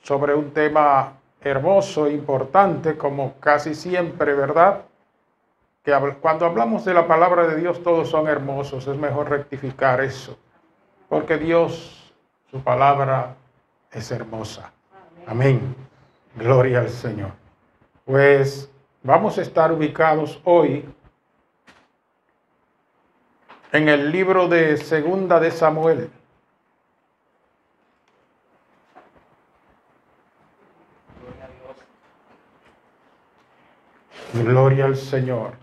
sobre un tema hermoso, importante, como casi siempre, ¿verdad? Que cuando hablamos de la palabra de Dios, todos son hermosos. Es mejor rectificar eso, porque Dios, su palabra es hermosa. Amén. Gloria al Señor. Pues vamos a estar ubicados hoy en el libro de Segunda de Samuel. Gloria al Señor.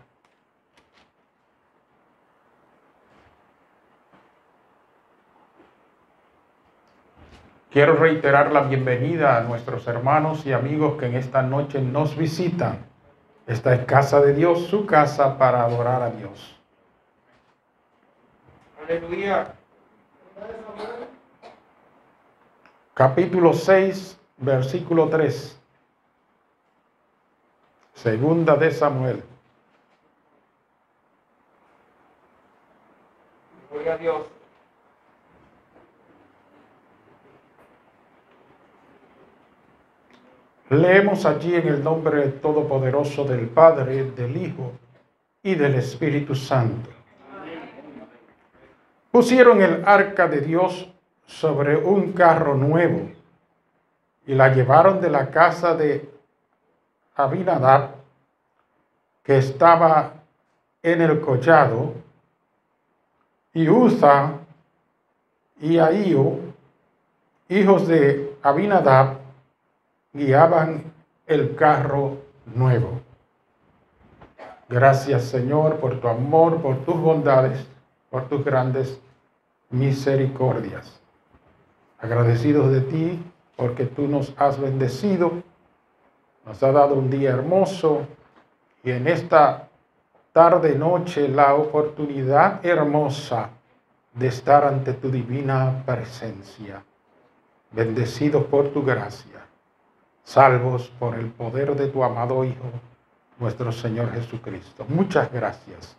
Quiero reiterar la bienvenida a nuestros hermanos y amigos que en esta noche nos visitan. Esta es casa de Dios, su casa para adorar a Dios. Aleluya. Capítulo 6, versículo 3. Segunda de Samuel. Gloria a Dios. Leemos allí en el nombre todopoderoso del Padre, del Hijo y del Espíritu Santo. Pusieron el arca de Dios sobre un carro nuevo y la llevaron de la casa de Abinadab, que estaba en el collado, y Uza y Ahío, hijos de Abinadab, guiaban el carro nuevo. Gracias, Señor, por tu amor, por tus bondades, por tus grandes misericordias. Agradecidos de ti porque tú nos has bendecido, nos has dado un día hermoso y en esta tarde noche la oportunidad hermosa de estar ante tu divina presencia. Bendecidos por tu gracia, salvos por el poder de tu amado Hijo, nuestro Señor Jesucristo. Muchas gracias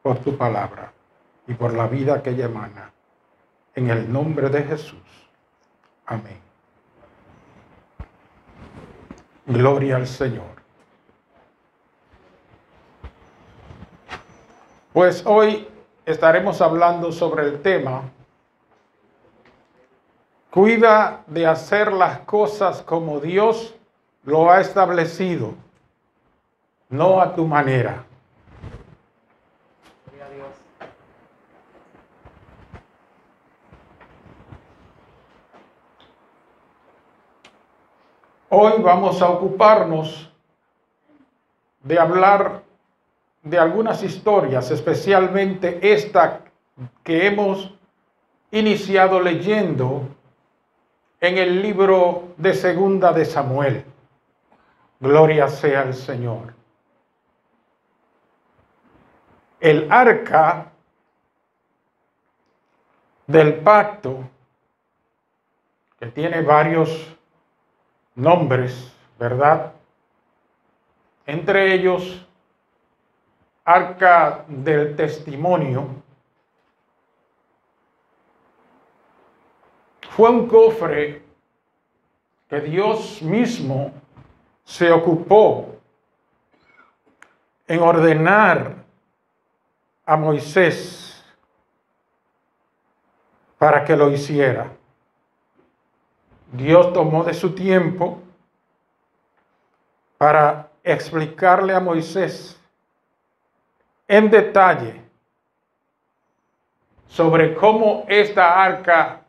por tu palabra y por la vida que ella emana. En el nombre de Jesús. Amén. Gloria al Señor. Pues hoy estaremos hablando sobre el tema: cuida de hacer las cosas como Dios lo ha establecido, no a tu manera. Gloria a Dios. Hoy vamos a ocuparnos de hablar de algunas historias, especialmente esta que hemos iniciado leyendo en el libro de Segunda de Samuel. Gloria sea al Señor. El arca del pacto, que tiene varios nombres, ¿verdad? Entre ellos, arca del testimonio. Fue un cofre que Dios mismo se ocupó en ordenar a Moisés para que lo hiciera. Dios tomó de su tiempo para explicarle a Moisés en detalle sobre cómo esta arca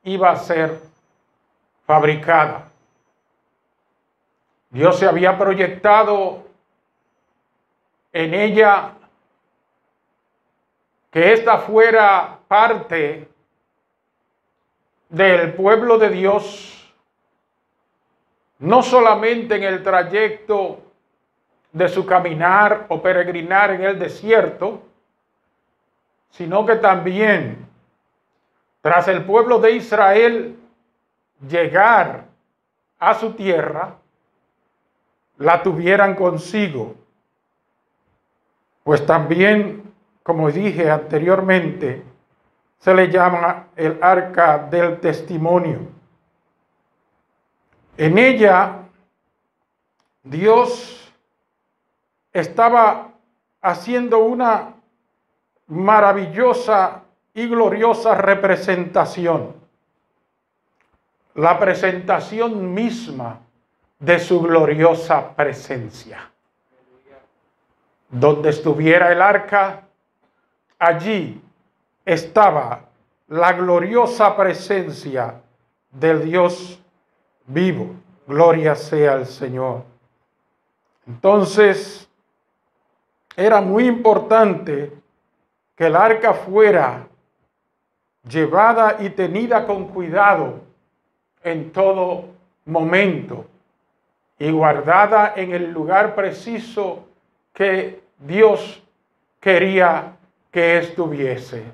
iba a ser fabricada. Dios se había proyectado en ella que esta fuera parte del pueblo de Dios, no solamente en el trayecto de su caminar o peregrinar en el desierto, sino que también tras el pueblo de Israel llegar a su tierra, la tuvieran consigo. Pues también, como dije anteriormente, se le llama el arca del testimonio. En ella, Dios estaba haciendo una maravillosa y gloriosa representación, la presentación misma de su gloriosa presencia. Donde estuviera el arca, allí estaba la gloriosa presencia del Dios vivo. Gloria sea al Señor. Entonces, era muy importante que el arca fuera llevada y tenida con cuidado en todo momento y guardada en el lugar preciso que Dios quería que estuviese.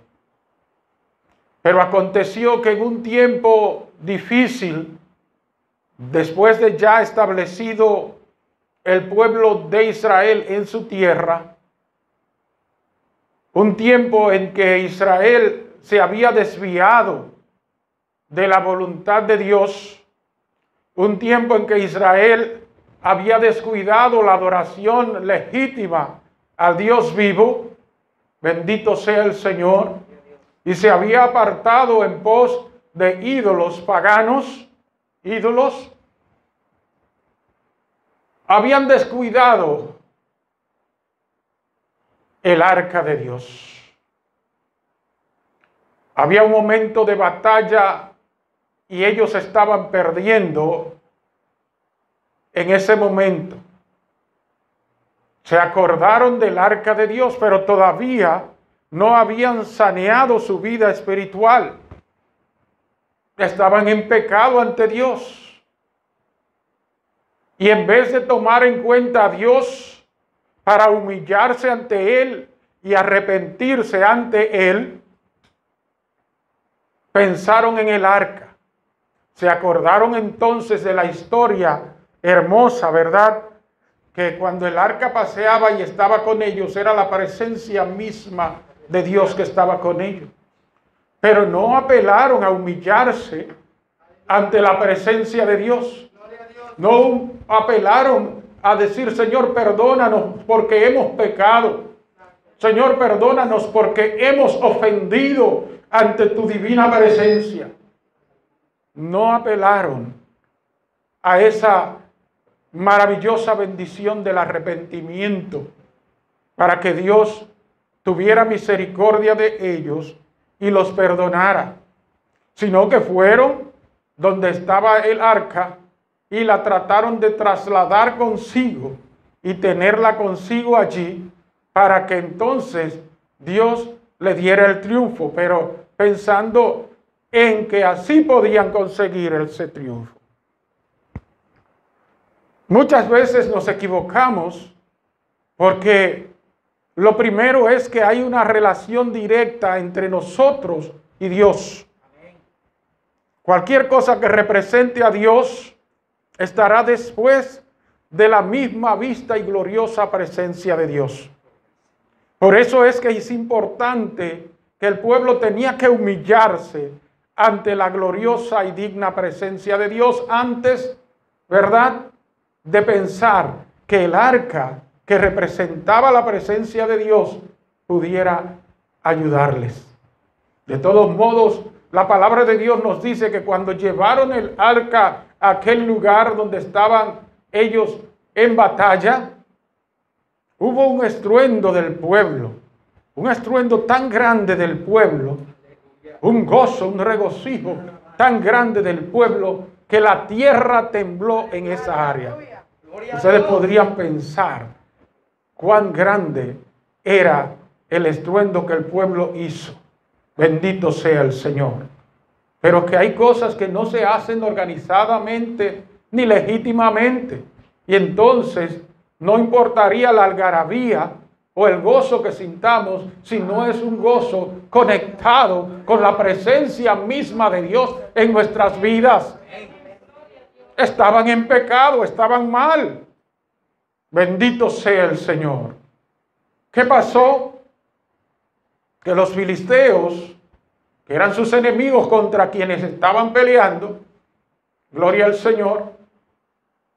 Pero aconteció que en un tiempo difícil, después de ya establecido el pueblo de Israel en su tierra, un tiempo en que Israel se había desviado de la voluntad de Dios, un tiempo en que Israel había descuidado la adoración legítima al Dios vivo, bendito sea el Señor, y se había apartado en pos de ídolos paganos, ídolos, habían descuidado el arca de Dios. Había un momento de batalla y ellos estaban perdiendo en ese momento. Se acordaron del arca de Dios, pero todavía no habían saneado su vida espiritual. Estaban en pecado ante Dios. Y en vez de tomar en cuenta a Dios para humillarse ante Él y arrepentirse ante Él, pensaron en el arca. Se acordaron entonces de la historia hermosa, ¿verdad? Que cuando el arca paseaba y estaba con ellos, era la presencia misma de Dios que estaba con ellos. Pero no apelaron a humillarse ante la presencia de Dios. No apelaron a decir, Señor, perdónanos porque hemos pecado. Señor, perdónanos porque hemos ofendido ante tu divina presencia. No apelaron a esa maravillosa bendición del arrepentimiento para que Dios tuviera misericordia de ellos y los perdonara, sino que fueron donde estaba el arca y la trataron de trasladar consigo y tenerla consigo allí para que entonces Dios le diera el triunfo, pero pensando en que así podían conseguir ese triunfo. Muchas veces nos equivocamos porque lo primero es que hay una relación directa entre nosotros y Dios. Cualquier cosa que represente a Dios estará después de la misma vista y gloriosa presencia de Dios. Por eso es que es importante que el pueblo tenía que humillarse ante la gloriosa y digna presencia de Dios antes, ¿verdad?, de pensar que el arca que representaba la presencia de Dios pudiera ayudarles. De todos modos, la palabra de Dios nos dice que cuando llevaron el arca a aquel lugar donde estaban ellos en batalla, hubo un estruendo del pueblo, un estruendo tan grande del pueblo, un gozo, un regocijo tan grande del pueblo que la tierra tembló en esa área. Ustedes podrían pensar cuán grande era el estruendo que el pueblo hizo. Bendito sea el Señor. Pero que hay cosas que no se hacen organizadamente ni legítimamente. Y entonces no importaría la algarabía o el gozo que sintamos si no es un gozo conectado con la presencia misma de Dios en nuestras vidas. Estaban en pecado, estaban mal. Bendito sea el Señor. ¿Qué pasó? Que los filisteos, que eran sus enemigos contra quienes estaban peleando, gloria al Señor,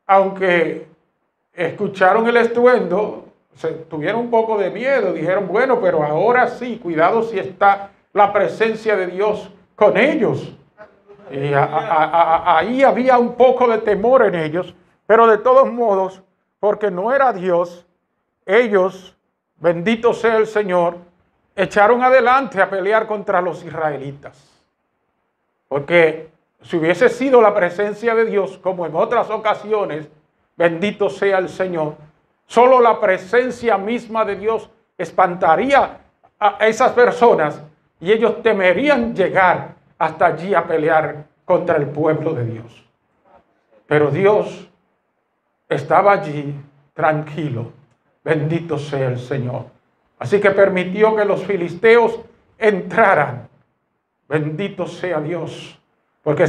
aunque escucharon el estruendo, tuvieron un poco de miedo, dijeron, bueno, pero ahora sí, cuidado si está la presencia de Dios con ellos. Y ahí había un poco de temor en ellos, pero de todos modos, porque no era Dios, ellos, bendito sea el Señor, echaron adelante a pelear contra los israelitas. Porque si hubiese sido la presencia de Dios, como en otras ocasiones, bendito sea el Señor, solo la presencia misma de Dios espantaría a esas personas y ellos temerían llegar hasta allí a pelear contra el pueblo de Dios. Pero Dios estaba allí tranquilo, bendito sea el Señor. Así que permitió que los filisteos entraran, bendito sea Dios, porque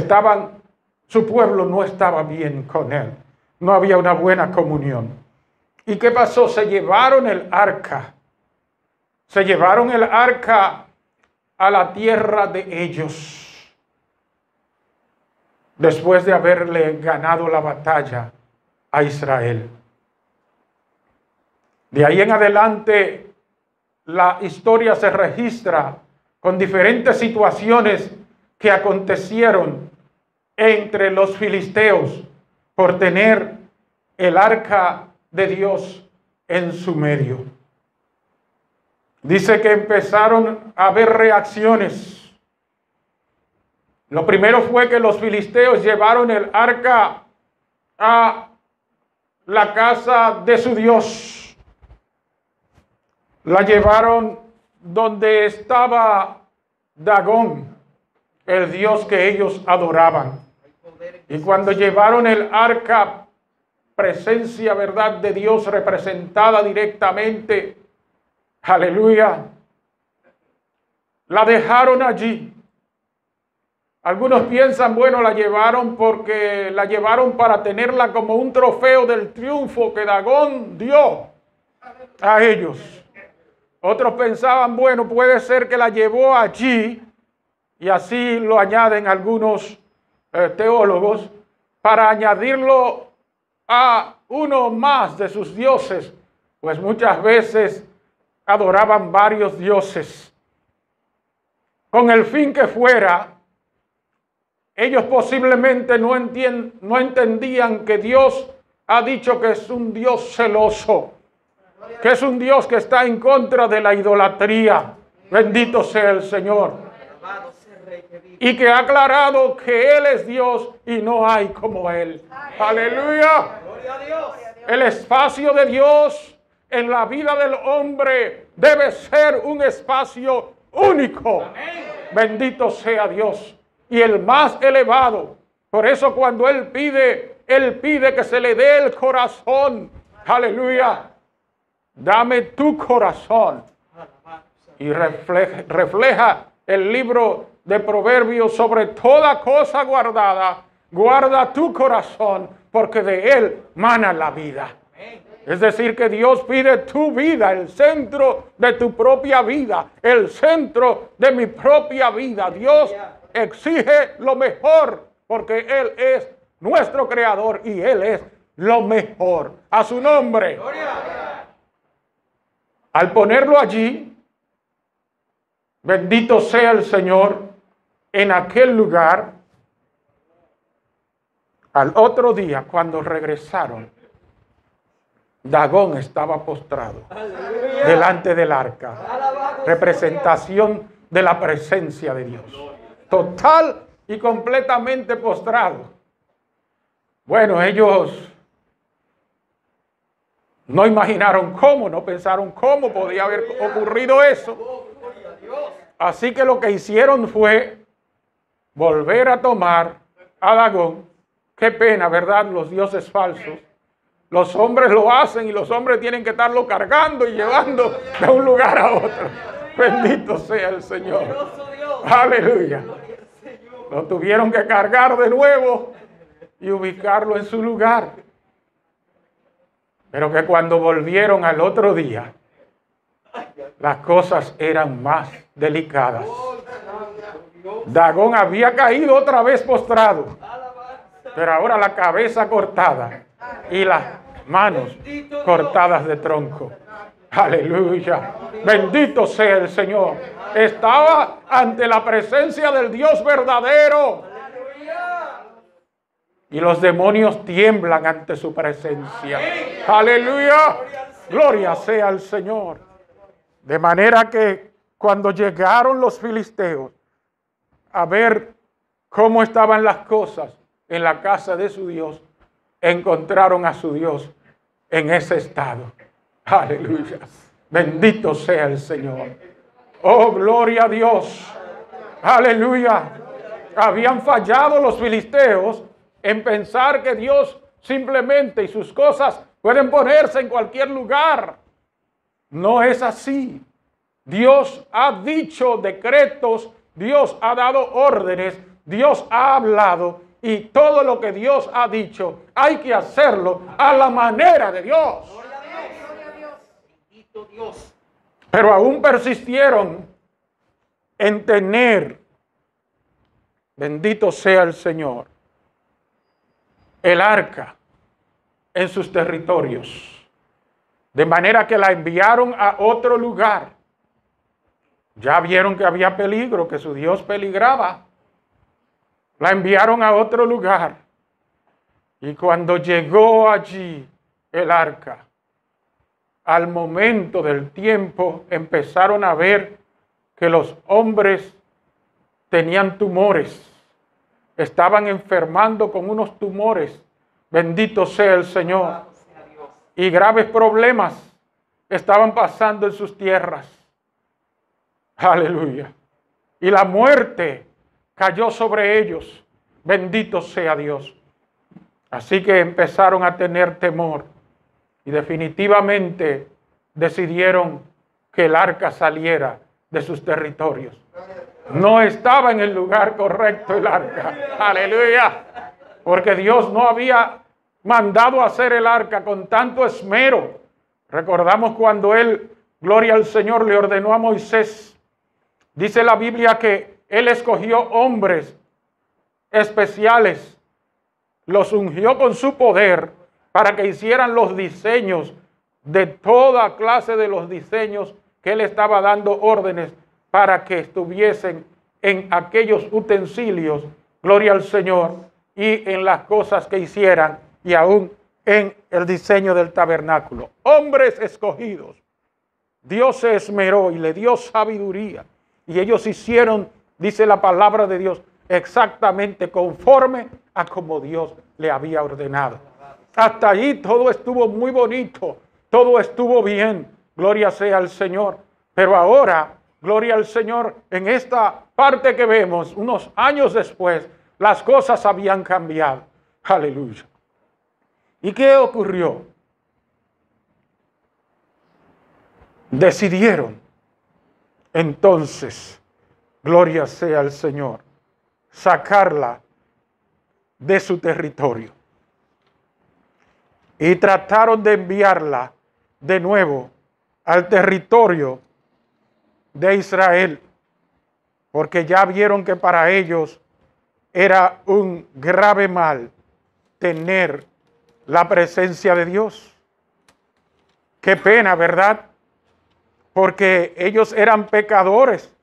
su pueblo no estaba bien con él, no había una buena comunión. ¿Y qué pasó? Se llevaron el arca a la tierra de ellos, después de haberle ganado la batalla a Israel. De ahí en adelante, la historia se registra con diferentes situaciones que acontecieron entre los filisteos por tener el arca de Dios en su medio. Dice que empezaron a haber reacciones. Lo primero fue que los filisteos llevaron el arca a la casa de su Dios. La llevaron donde estaba Dagón, el dios que ellos adoraban. Y cuando llevaron el arca, presencia, verdad, de Dios representada directamente, aleluya, la dejaron allí. Algunos piensan, bueno, la llevaron para tenerla como un trofeo del triunfo que Dagón dio a ellos. Otros pensaban, bueno, puede ser que la llevó allí, y así lo añaden algunos teólogos, para añadirlo a uno más de sus dioses, pues muchas veces adoraban varios dioses. Con el fin que fuera, ellos posiblemente no entendían que Dios ha dicho que es un Dios celoso, que es un Dios que está en contra de la idolatría. Bendito sea el Señor. Y que ha aclarado que Él es Dios y no hay como Él. Aleluya. El espacio de Dios en la vida del hombre debe ser un espacio único. Bendito sea Dios. Y el más elevado. Por eso cuando Él pide que se le dé el corazón. Aleluya. Dame tu corazón. Y refleja el libro de Proverbios: sobre toda cosa guardada, guarda tu corazón, porque de él mana la vida. Es decir, que Dios pide tu vida, el centro de tu propia vida, el centro de mi propia vida. Dios exige lo mejor, porque Él es nuestro creador y Él es lo mejor. A su nombre. Al ponerlo allí, bendito sea el Señor, en aquel lugar, al otro día, cuando regresaron, Dagón estaba postrado delante del arca, representación de la presencia de Dios, total y completamente postrado. Bueno, ellos no imaginaron cómo, no pensaron cómo podía haber ocurrido eso. Así que lo que hicieron fue volver a tomar a Dagón. Qué pena, ¿verdad? Los dioses falsos. Los hombres lo hacen y los hombres tienen que estarlo cargando y llevando de un lugar a otro. Bendito sea el Señor. Aleluya. Lo tuvieron que cargar de nuevo y ubicarlo en su lugar. Pero que cuando volvieron al otro día, las cosas eran más delicadas. Dagón había caído otra vez postrado, pero ahora la cabeza cortada y las manos cortadas de tronco. Aleluya. Bendito sea el Señor. Estaba ante la presencia del Dios verdadero. Y los demonios tiemblan ante su presencia. Aleluya. Gloria sea al Señor. De manera que cuando llegaron los filisteos a ver cómo estaban las cosas en la casa de su Dios, encontraron a su Dios en ese estado. Aleluya. Bendito sea el Señor. Oh, gloria a Dios. Aleluya. Habían fallado los filisteos en pensar que Dios simplemente y sus cosas pueden ponerse en cualquier lugar. No es así. Dios ha dicho decretos, Dios ha dado órdenes, Dios ha hablado, y todo lo que Dios ha dicho hay que hacerlo a la manera de Dios. Pero aún persistieron en tener, bendito sea el Señor, el arca en sus territorios, de manera que la enviaron a otro lugar. Ya vieron que había peligro, que su Dios peligraba. La enviaron a otro lugar. Y cuando llegó allí el arca, al momento del tiempo empezaron a ver que los hombres tenían tumores. Estaban enfermando con unos tumores. Bendito sea el Señor. Y graves problemas estaban pasando en sus tierras. Aleluya. Y la muerte cayó sobre ellos. Bendito sea Dios. Así que empezaron a tener temor. Y definitivamente decidieron que el arca saliera de sus territorios. No estaba en el lugar correcto el arca. Aleluya. Porque Dios no había mandado hacer el arca con tanto esmero. Recordamos cuando él, gloria al Señor, le ordenó a Moisés. Dice la Biblia que él escogió hombres especiales, los ungió con su poder para que hicieran los diseños de toda clase de los diseños que él estaba dando órdenes para que estuviesen en aquellos utensilios, gloria al Señor, y en las cosas que hicieran, y aún en el diseño del tabernáculo. Hombres escogidos. Dios se esmeró y le dio sabiduría. Y ellos hicieron, dice la palabra de Dios, exactamente conforme a como Dios le había ordenado. Hasta allí todo estuvo muy bonito, todo estuvo bien, gloria sea al Señor. Pero ahora, gloria al Señor, en esta parte que vemos, unos años después, las cosas habían cambiado. Aleluya. ¿Y qué ocurrió? Decidieron entonces, gloria sea al Señor, sacarla de su territorio. Y trataron de enviarla de nuevo al territorio de Israel, porque ya vieron que para ellos era un grave mal tener la presencia de Dios. Qué pena, ¿verdad? Porque ellos eran pecadores,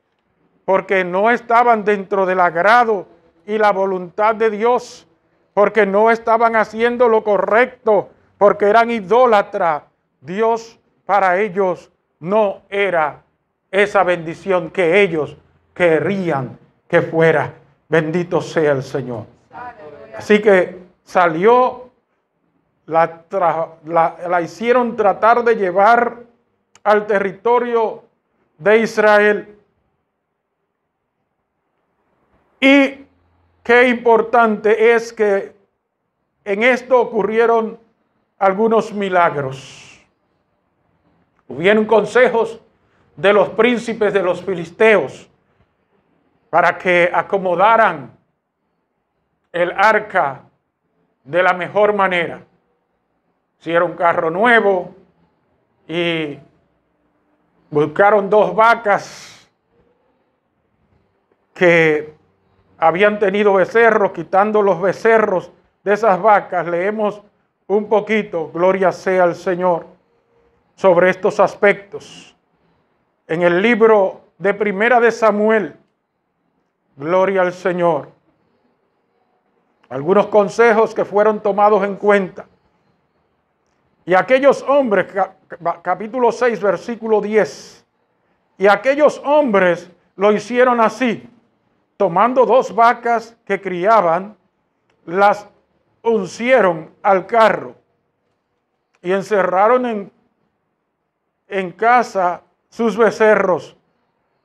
porque no estaban dentro del agrado y la voluntad de Dios, porque no estaban haciendo lo correcto, porque eran idólatras. Dios para ellos no era esa bendición que ellos querían que fuera. Bendito sea el Señor. Así que salió, la hicieron tratar de llevar al territorio de Israel. Y qué importante es que en esto ocurrieron algunos milagros. Hubieron consejos de los príncipes de los filisteos para que acomodaran el arca de la mejor manera. Hicieron un carro nuevo y buscaron 2 vacas que habían tenido becerros, quitando los becerros de esas vacas. Leemos un poquito, gloria sea al Señor, sobre estos aspectos. En el libro de Primera de Samuel, gloria al Señor, algunos consejos que fueron tomados en cuenta. Y aquellos hombres, capítulo 6, versículo 10, y aquellos hombres lo hicieron así, tomando 2 vacas que criaban, las uncieron al carro y encerraron en casa sus becerros.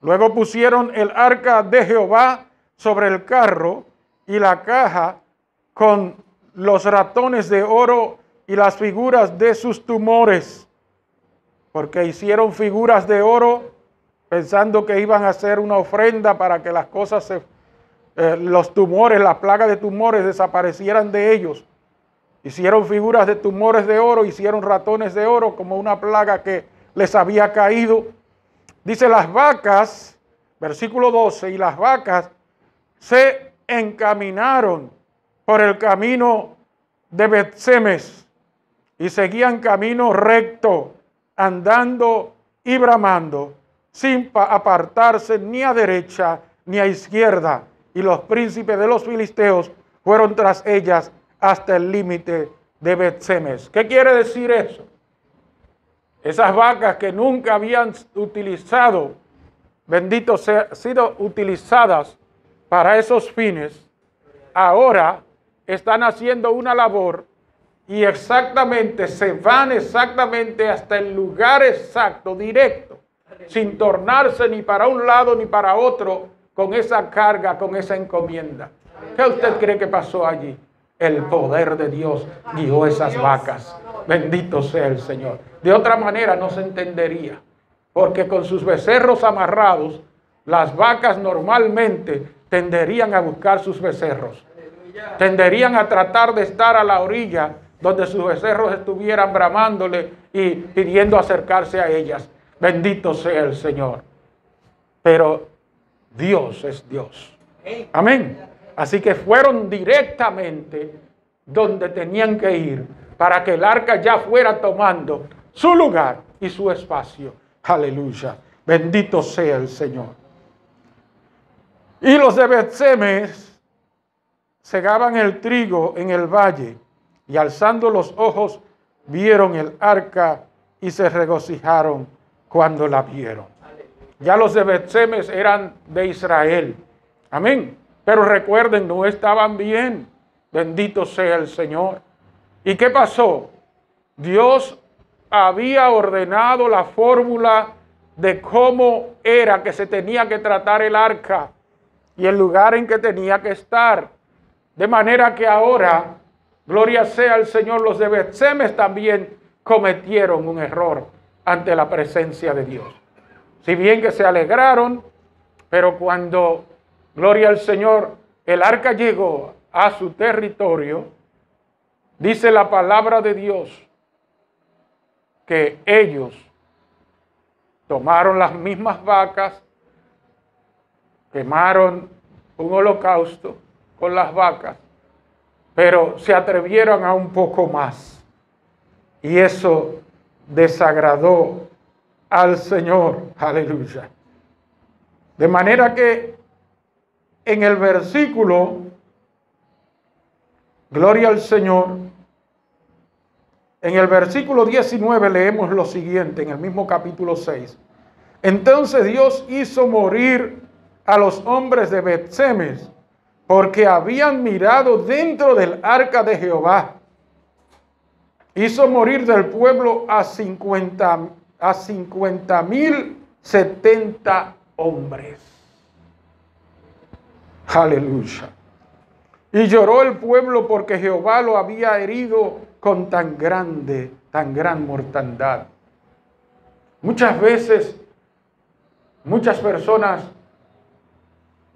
Luego pusieron el arca de Jehová sobre el carro y la caja con los ratones de oro y las figuras de sus tumores, porque hicieron figuras de oro pensando que iban a hacer una ofrenda para que las cosas los tumores, la plaga de tumores desaparecieran de ellos. Hicieron figuras de tumores de oro, hicieron ratones de oro como una plaga que les había caído. Dice las vacas, versículo 12, y las vacas se encaminaron por el camino de Bet-Semes y seguían camino recto, andando y bramando, sin apartarse ni a derecha ni a izquierda. Y los príncipes de los filisteos fueron tras ellas hasta el límite de Bet-Semes. ¿Qué quiere decir eso? Esas vacas que nunca habían utilizado, bendito sea, sido utilizadas para esos fines, ahora están haciendo una labor y exactamente se van exactamente hasta el lugar exacto, directo, sin tornarse ni para un lado ni para otro con esa carga, con esa encomienda. ¿Qué usted cree que pasó allí? El poder de Dios guió esas vacas. Bendito sea el Señor. De otra manera no se entendería, porque con sus becerros amarrados, las vacas normalmente tenderían a buscar sus becerros. Tenderían a tratar de estar a la orilla donde sus becerros estuvieran bramándole y pidiendo acercarse a ellas. Bendito sea el Señor. Pero Dios es Dios. Amén. Así que fueron directamente donde tenían que ir para que el arca ya fuera tomando su lugar y su espacio. Aleluya. Bendito sea el Señor. Y los de Bet-Semes segaban el trigo en el valle y alzando los ojos vieron el arca y se regocijaron cuando la vieron. Ya los de Bet-Semes eran de Israel. Amén. Pero recuerden, no estaban bien. Bendito sea el Señor. ¿Y qué pasó? Dios había ordenado la fórmula de cómo era que se tenía que tratar el arca y el lugar en que tenía que estar. De manera que ahora, gloria sea al Señor, los de Bet-Semes también cometieron un error ante la presencia de Dios. Si bien que se alegraron, pero cuando, gloria al Señor, el arca llegó a su territorio, dice la palabra de Dios que ellos tomaron las mismas vacas, quemaron un holocausto con las vacas, pero se atrevieron a un poco más. Y eso desagradó al Señor. Aleluya. De manera que en el versículo, gloria al Señor, en el versículo 19 leemos lo siguiente, en el mismo capítulo 6. Entonces Dios hizo morir a los hombres de Bet-Semes, porque habían mirado dentro del arca de Jehová. Hizo morir del pueblo a 50,070 hombres. Aleluya. Y lloró el pueblo porque Jehová lo había herido con tan gran mortandad. Muchas veces, muchas personas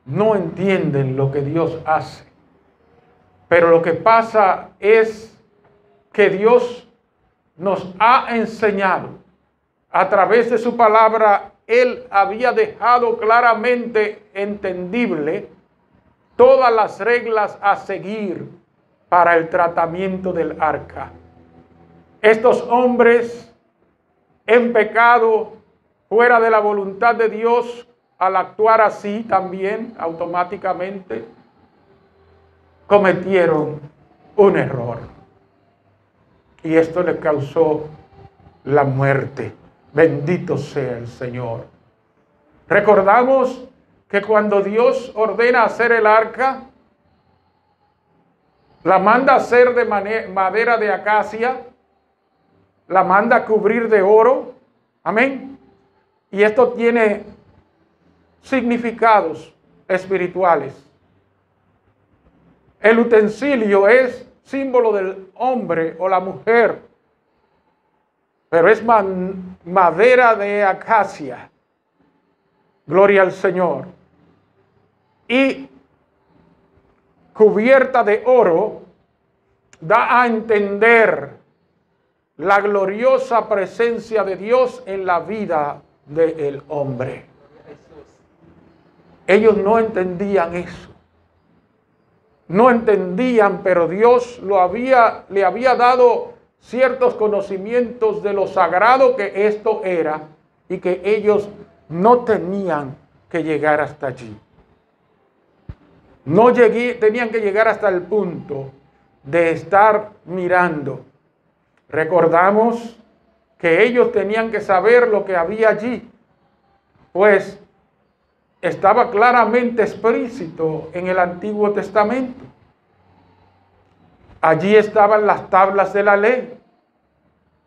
no entienden lo que Dios hace. Pero lo que pasa es que Dios nos ha enseñado a través de su palabra. Él había dejado claramente entendible todas las reglas a seguir para el tratamiento del arca. Estos hombres en pecado, fuera de la voluntad de Dios, al actuar así también automáticamente cometieron un error. Y esto les causó la muerte. Bendito sea el Señor. Recordamos que cuando Dios ordena hacer el arca, la manda hacer de madera de acacia, la manda cubrir de oro. Amén. Y esto tiene significados espirituales. El utensilio es símbolo del hombre o la mujer, pero es madera de acacia. Gloria al Señor. Y cubierta de oro, da a entender la gloriosa presencia de Dios en la vida del hombre. Ellos no entendían eso. No entendían, pero Dios le había dado ciertos conocimientos de lo sagrado que esto era y que ellos no tenían que llegar hasta allí. Tenían que llegar hasta el punto de estar mirando. Recordamos que ellos tenían que saber lo que había allí, pues estaba claramente explícito en el Antiguo Testamento. Allí estaban las tablas de la ley.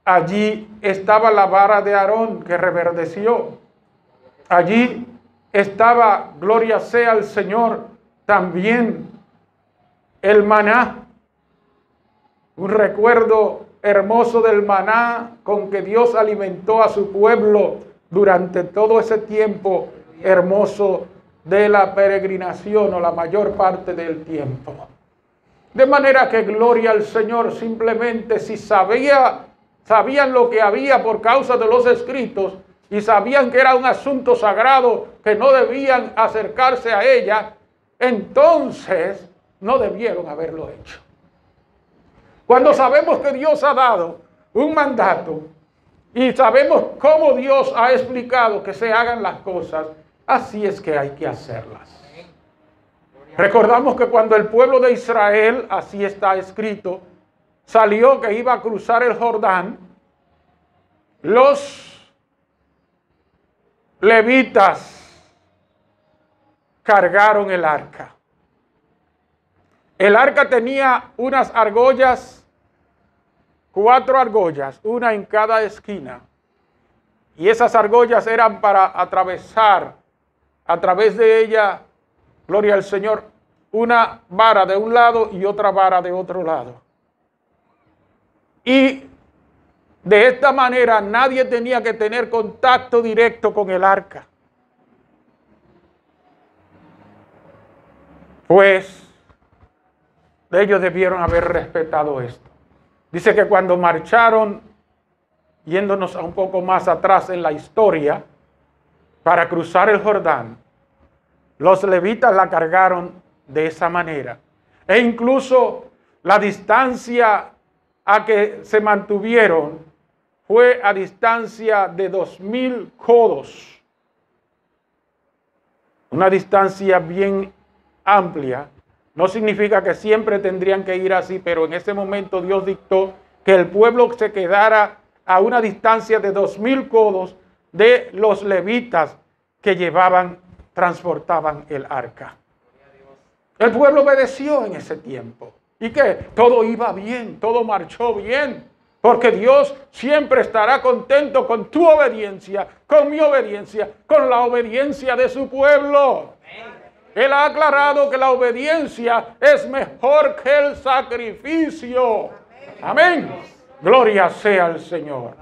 Allí estaba la vara de Aarón que reverdeció. Allí estaba, gloria sea al Señor, también el maná. Un recuerdo hermoso del maná con que Dios alimentó a su pueblo durante todo ese tiempo hermoso de la peregrinación o la mayor parte del tiempo. De manera que gloria al Señor, simplemente si sabían lo que había por causa de los escritos y sabían que era un asunto sagrado que no debían acercarse a ella, entonces no debieron haberlo hecho. Cuando sabemos que Dios ha dado un mandato y sabemos cómo Dios ha explicado que se hagan las cosas, así es que hay que hacerlas. Recordamos que cuando el pueblo de Israel, así está escrito, salió que iba a cruzar el Jordán, los levitas cargaron el arca. El arca tenía unas argollas, 4 argollas, una en cada esquina. Y esas argollas eran para atravesar a través de ella, gloria al Señor, una vara de un lado y otra vara de otro lado. Y de esta manera nadie tenía que tener contacto directo con el arca. Pues ellos debieron haber respetado esto. Dice que cuando marcharon, yéndonos un poco más atrás en la historia, para cruzar el Jordán, los levitas la cargaron de esa manera. E incluso la distancia a que se mantuvieron fue a distancia de 2000 codos. Una distancia bien amplia. No significa que siempre tendrían que ir así, pero en ese momento Dios dictó que el pueblo se quedara a una distancia de 2000 codos de los levitas que transportaban el arca. El pueblo obedeció en ese tiempo. ¿Y qué? Todo iba bien, todo marchó bien, porque Dios siempre estará contento con tu obediencia, con mi obediencia, con la obediencia de su pueblo. Él ha aclarado que la obediencia es mejor que el sacrificio. Amén. Gloria sea al Señor.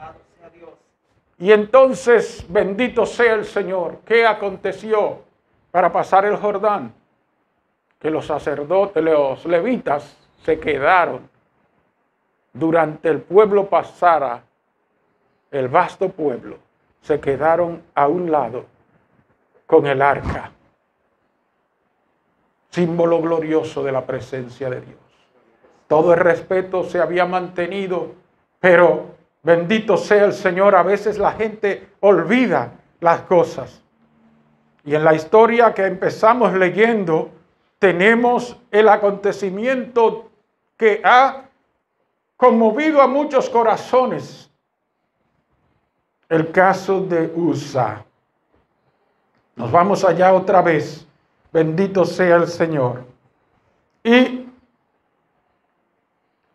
Y entonces, bendito sea el Señor. ¿Qué aconteció para pasar el Jordán? Que los sacerdotes, los levitas, se quedaron durante el pueblo pasara, el vasto pueblo, se quedaron a un lado con el arca, símbolo glorioso de la presencia de Dios. Todo el respeto se había mantenido Pero bendito sea el Señor, a veces la gente olvida las cosas. Y en la historia que empezamos leyendo, tenemos el acontecimiento que ha conmovido a muchos corazones. El caso de Usa. Nos vamos allá otra vez. Bendito sea el Señor. Y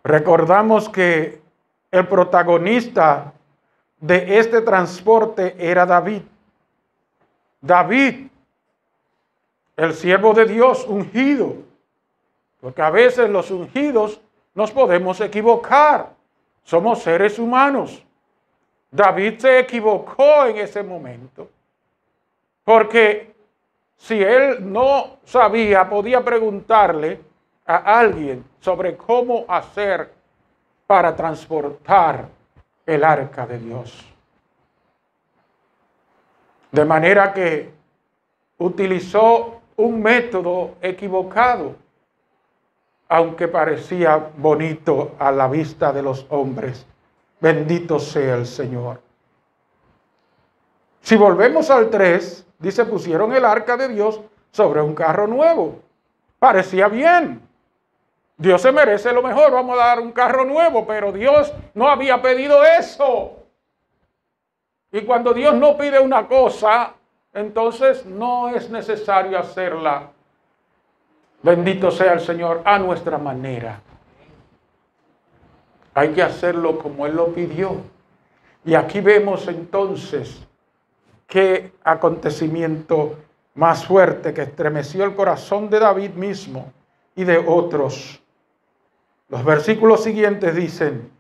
recordamos que el protagonista de este transporte era David. David, el siervo de Dios ungido. Porque a veces los ungidos nos podemos equivocar. Somos seres humanos. David se equivocó en ese momento. Porque si él no sabía, podía preguntarle a alguien sobre cómo hacer para transportar el arca de Dios. De manera que utilizó un método equivocado, aunque parecía bonito a la vista de los hombres. Bendito sea el Señor. Si volvemos al 3, dice, pusieron el arca de Dios sobre un carro nuevo. Parecía bien. Dios se merece lo mejor, vamos a dar un carro nuevo, pero Dios no había pedido eso. Y cuando Dios no pide una cosa, entonces no es necesario hacerla. Bendito sea el Señor, a nuestra manera. Hay que hacerlo como Él lo pidió. Y aquí vemos entonces qué acontecimiento más fuerte que estremeció el corazón de David mismo y de otros. Los versículos siguientes dicen,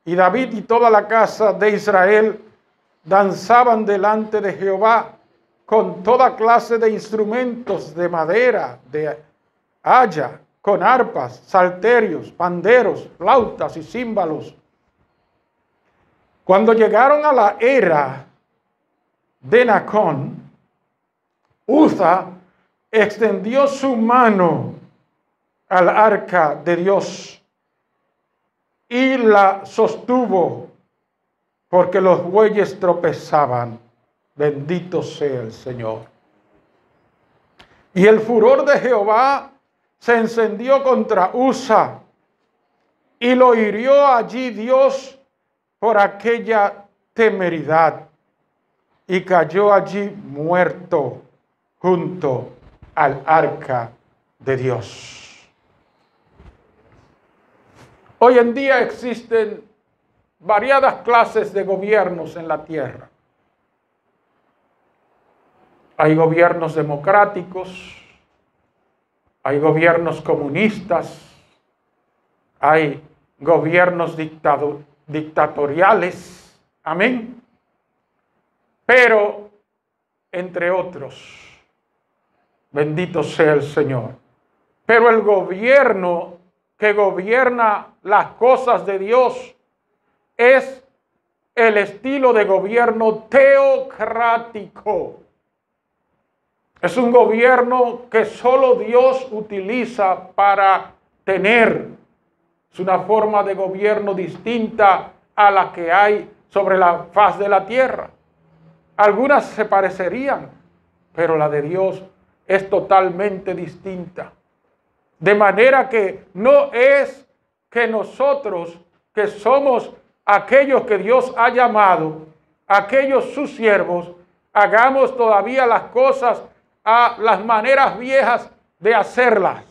y David y toda la casa de Israel danzaban delante de Jehová con toda clase de instrumentos de madera, de haya, con arpas, salterios, panderos, flautas y címbalos. Cuando llegaron a la era de Nacón, Uza extendió su mano al arca de Dios y la sostuvo porque los bueyes tropezaban. Bendito sea el Señor. Y el furor de Jehová se encendió contra Uza y lo hirió allí Dios por aquella temeridad y cayó allí muerto junto al arca de Dios. Hoy en día existen variadas clases de gobiernos en la tierra. Hay gobiernos democráticos, hay gobiernos comunistas, hay gobiernos dictatoriales, amén. Pero, entre otros, bendito sea el Señor. Pero el gobierno que gobierna las cosas de Dios es el estilo de gobierno teocrático. Es un gobierno que solo Dios utiliza para tener. Es una forma de gobierno distinta a la que hay sobre la faz de la tierra. Algunas se parecerían, pero la de Dios es totalmente distinta. De manera que no es que nosotros, que somos aquellos que Dios ha llamado, aquellos sus siervos, hagamos todavía las cosas a las maneras viejas de hacerlas.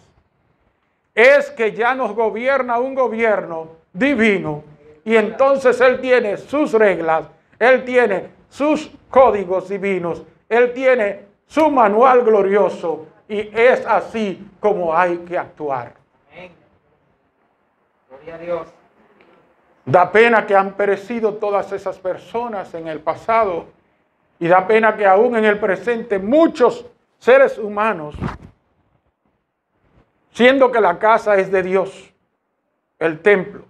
Es que ya nos gobierna un gobierno divino y entonces Él tiene sus reglas, Él tiene sus códigos divinos, Él tiene su manual glorioso y es así como hay que actuar. Amén. Gloria a Dios. Da pena que han perecido todas esas personas en el pasado y da pena que aún en el presente muchos seres humanos, siendo que la casa es de Dios, el templo,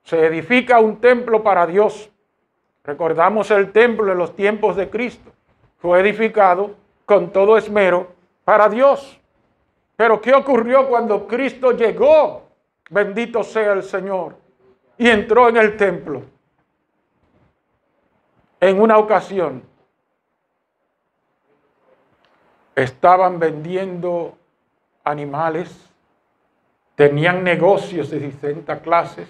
se edifica un templo para Dios. Recordamos el templo en los tiempos de Cristo, fue edificado con todo esmero para Dios. Pero ¿qué ocurrió cuando Cristo llegó? Bendito sea el Señor. y entró en el templo. En una ocasión estaban vendiendo animales, tenían negocios de distintas clases,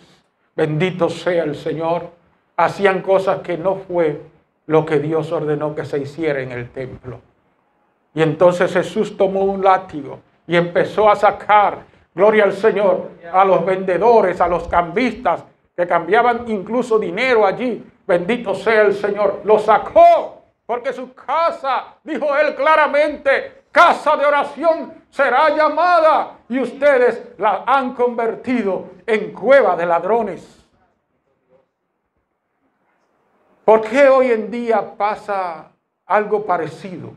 bendito sea el Señor, hacían cosas que no fue lo que Dios ordenó que se hiciera en el templo. Y entonces Jesús tomó un látigo y empezó a sacar, gloria al Señor, a los vendedores, a los cambistas, que cambiaban incluso dinero allí. Bendito sea el Señor. Lo sacó, porque su casa, dijo él claramente, casa de oración será llamada, y ustedes la han convertido en cueva de ladrones. ¿Por qué hoy en día pasa algo parecido?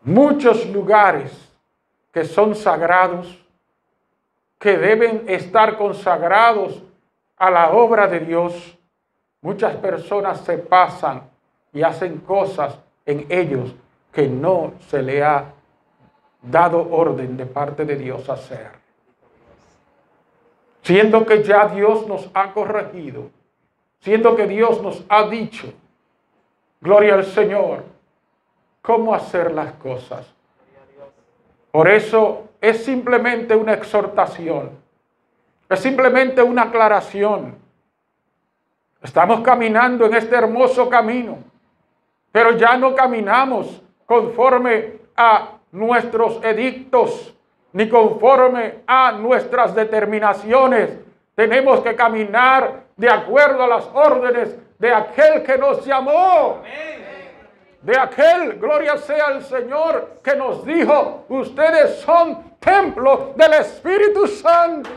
Muchos lugares que son sagrados, que deben estar consagrados a la obra de Dios, muchas personas se pasan y hacen cosas en ellos que no se le ha dado orden de parte de Dios hacer. Siendo que ya Dios nos ha corregido, siendo que Dios nos ha dicho, gloria al Señor, cómo hacer las cosas. Por eso es simplemente una exhortación, es simplemente una aclaración. Estamos caminando en este hermoso camino, pero ya no caminamos conforme a nuestros edictos, ni conforme a nuestras determinaciones. Tenemos que caminar de acuerdo a las órdenes de aquel que nos llamó. De aquel, gloria sea al Señor, que nos dijo, ustedes son templo del Espíritu Santo.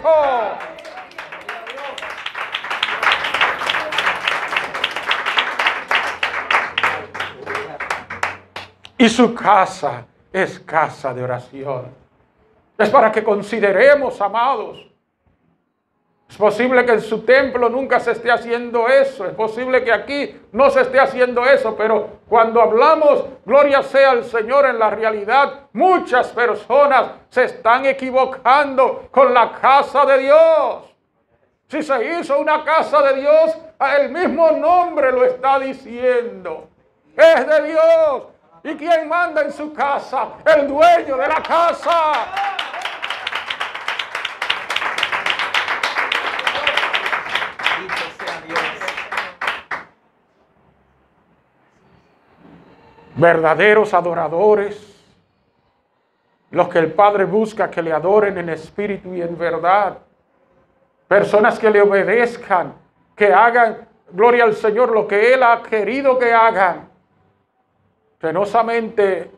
Y su casa es casa de oración. Es para que consideremos, amados. Es posible que en su templo nunca se esté haciendo eso. Es posible que aquí no se esté haciendo eso. Pero cuando hablamos, gloria sea al Señor, en la realidad, muchas personas se están equivocando con la casa de Dios. Si se hizo una casa de Dios, el mismo nombre lo está diciendo. Es de Dios. ¿Y quién manda en su casa? El dueño de la casa. Verdaderos adoradores, los que el Padre busca que le adoren en espíritu y en verdad. Personas que le obedezcan, que hagan, gloria al Señor, lo que Él ha querido que hagan. Penosamente,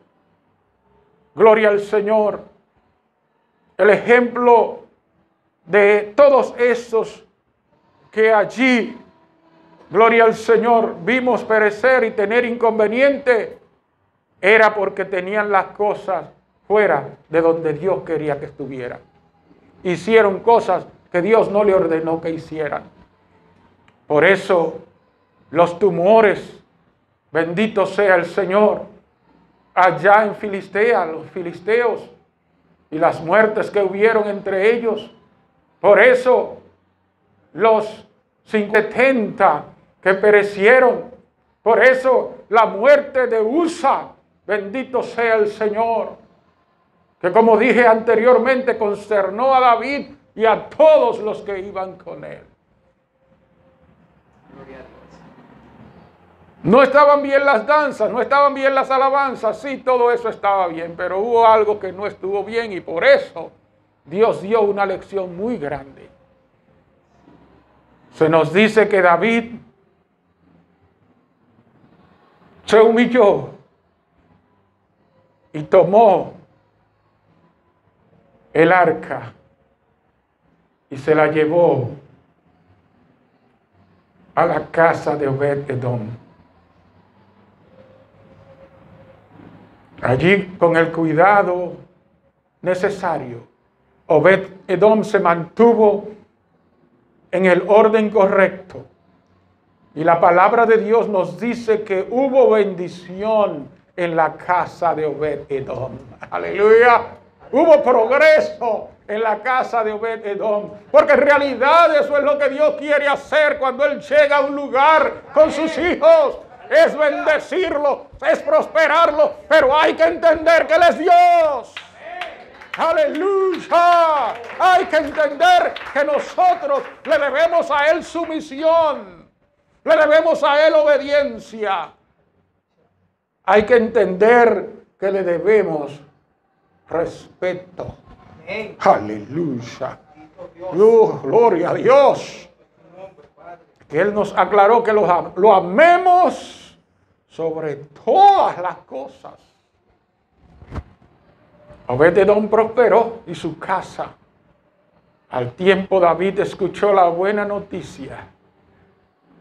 gloria al Señor, el ejemplo de todos esos que allí, gloria al Señor, vimos perecer y tener inconveniente, era porque tenían las cosas fuera de donde Dios quería que estuvieran. Hicieron cosas que Dios no le ordenó que hicieran. Por eso, los tumores, bendito sea el Señor, allá en Filistea, los filisteos, y las muertes que hubieron entre ellos. Por eso, los 70 que perecieron. Por eso, la muerte de Usa, bendito sea el Señor, que como dije anteriormente, consternó a David y a todos los que iban con él. No estaban bien las danzas, no estaban bien las alabanzas, sí, todo eso estaba bien, pero hubo algo que no estuvo bien y por eso Dios dio una lección muy grande. Se nos dice que David se humilló y tomó el arca y se la llevó a la casa de Obed-Edom. Allí, con el cuidado necesario, Obed-Edom se mantuvo en el orden correcto. Y la palabra de Dios nos dice que hubo bendición en la casa de Obed-Edom. Aleluya. Hubo progreso en la casa de Obed-Edom. Porque en realidad eso es lo que Dios quiere hacer cuando Él llega a un lugar con sus hijos. Es bendecirlo, es prosperarlo, pero hay que entender que Él es Dios. Aleluya. Hay que entender que nosotros le debemos a Él sumisión. Le debemos a Él obediencia. Hay que entender que le debemos respeto. Aleluya. Gloria a Dios. Que Él nos aclaró que lo amemos sobre todas las cosas. Obed-Edom prosperó y su casa. Al tiempo David escuchó la buena noticia.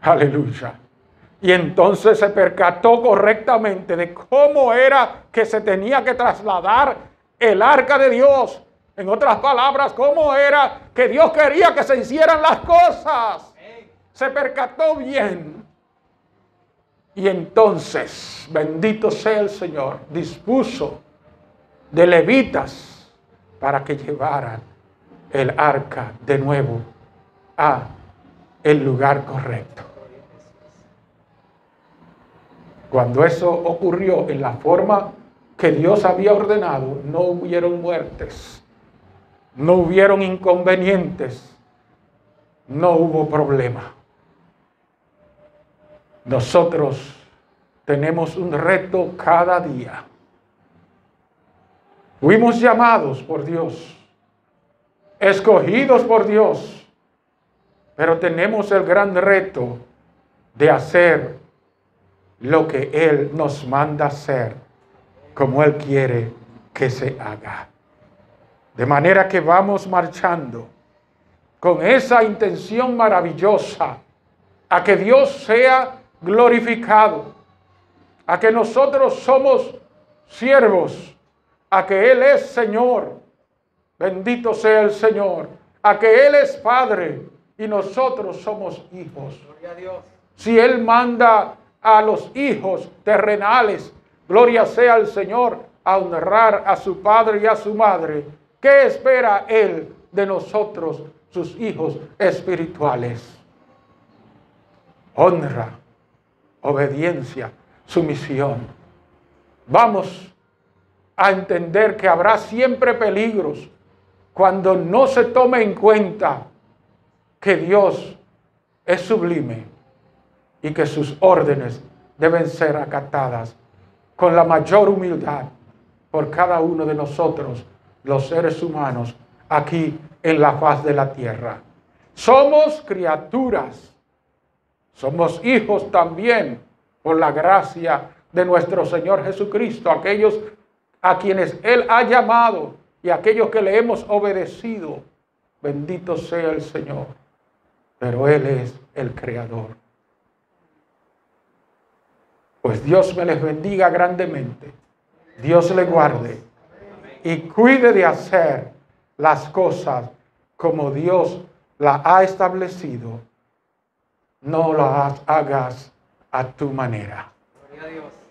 Aleluya. Y entonces se percató correctamente de cómo era que se tenía que trasladar el arca de Dios. En otras palabras, cómo era que Dios quería que se hicieran las cosas. Se percató bien. Y entonces, bendito sea el Señor, dispuso de levitas para que llevaran el arca de nuevo a el lugar correcto. Cuando eso ocurrió en la forma que Dios había ordenado, no hubieron muertes, no hubieron inconvenientes, no hubo problema. Nosotros tenemos un reto cada día. Fuimos llamados por Dios, escogidos por Dios, pero tenemos el gran reto de hacer lo que Él nos manda hacer, como Él quiere que se haga. De manera que vamos marchando con esa intención maravillosa a que Dios sea glorificado, a que nosotros somos siervos, a que Él es Señor, bendito sea el Señor, a que Él es Padre y nosotros somos hijos. Gloria a Dios. Si Él manda a los hijos terrenales, gloria sea al Señor, a honrar a su padre y a su madre, ¿qué espera Él de nosotros, sus hijos espirituales? Honra, obediencia, sumisión. Vamos a entender que habrá siempre peligros cuando no se tome en cuenta que Dios es sublime y que sus órdenes deben ser acatadas con la mayor humildad por cada uno de nosotros, los seres humanos, aquí en la faz de la tierra. Somos criaturas, somos hijos también por la gracia de nuestro Señor Jesucristo, aquellos a quienes Él ha llamado y aquellos que le hemos obedecido. Bendito sea el Señor, pero Él es el Creador. Pues Dios me les bendiga grandemente, Dios le guarde y cuide de hacer las cosas como Dios las ha establecido. No las hagas a tu manera. Gloria a Dios.